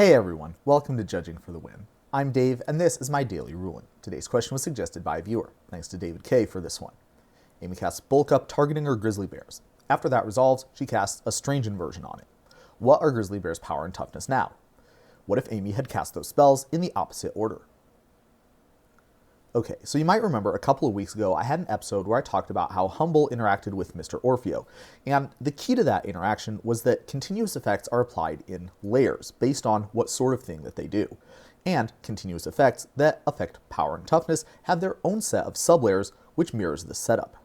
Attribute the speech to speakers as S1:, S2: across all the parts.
S1: Hey everyone, welcome to Judging for the Win. I'm Dave, and this is my daily ruling. Today's question was suggested by a viewer. Thanks to David K for this one. Amy casts Bulk Up targeting her grizzly bears. After that resolves, she casts a Strange Inversion on it. What are grizzly bears' power and toughness now? What if Amy had cast those spells in the opposite order? Okay, so you might remember a couple of weeks ago I had an episode where I talked about how Humble interacted with Mr. Orfeo, and the key to that interaction was that continuous effects are applied in layers based on what sort of thing that they do. And continuous effects that affect power and toughness have their own set of sublayers which mirrors this setup.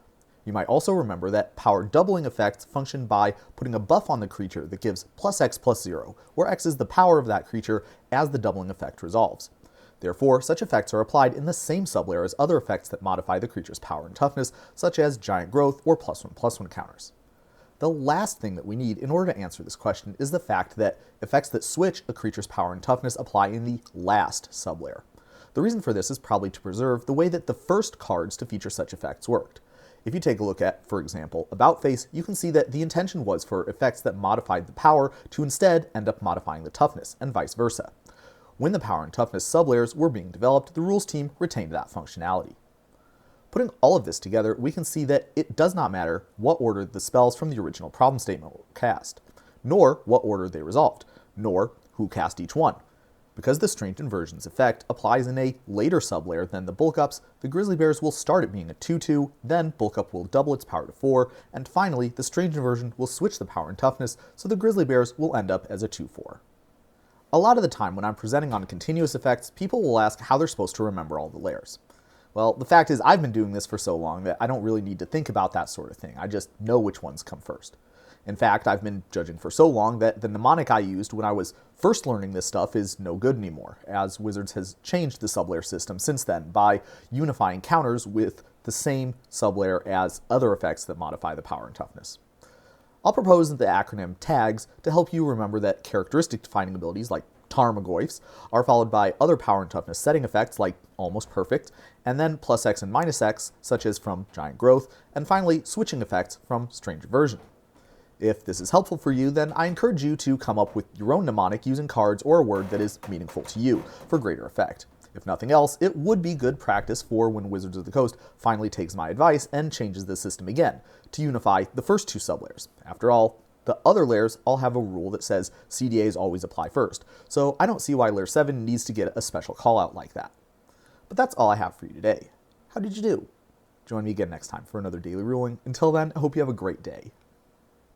S1: You might also remember that power doubling effects function by putting a buff on the creature that gives +X+0, where X is the power of that creature as the doubling effect resolves. Therefore, such effects are applied in the same sublayer as other effects that modify the creature's power and toughness, such as giant growth or +1/+1 counters. The last thing that we need in order to answer this question is the fact that effects that switch a creature's power and toughness apply in the last sublayer. The reason for this is probably to preserve the way that the first cards to feature such effects worked. If you take a look at, for example, About Face, you can see that the intention was for effects that modified the power to instead end up modifying the toughness, and vice versa. When the power and toughness sublayers were being developed, the rules team retained that functionality. Putting all of this together, we can see that it does not matter what order the spells from the original problem statement were cast, nor what order they resolved, nor who cast each one. Because the Strange Inversion's effect applies in a later sublayer than the Bulk Ups, the Grizzly Bears will start at being a 2/2, then Bulk Up will double its power to 4, and finally the Strange Inversion will switch the power and toughness, so the Grizzly Bears will end up as a 2/4. A lot of the time when I'm presenting on continuous effects, people will ask how they're supposed to remember all the layers. Well, the fact is I've been doing this for so long that I don't really need to think about that sort of thing. I just know which ones come first. In fact, I've been judging for so long that the mnemonic I used when I was first learning this stuff is no good anymore, as Wizards has changed the sublayer system since then by unifying counters with the same sublayer as other effects that modify the power and toughness. I'll propose the acronym TAGS to help you remember that characteristic defining abilities like Tarmogoyfs are followed by other power and toughness setting effects like Almost Perfect, and then +X and -X, such as from Giant Growth, and finally switching effects from Strange Inversion. If this is helpful for you, then I encourage you to come up with your own mnemonic using cards or a word that is meaningful to you for greater effect. If nothing else, it would be good practice for when Wizards of the Coast finally takes my advice and changes the system again, to unify the first two sublayers. After all, the other layers all have a rule that says CDAs always apply first, so I don't see why Layer 7 needs to get a special call out like that. But that's all I have for you today. How did you do? Join me again next time for another daily ruling. Until then, I hope you have a great day.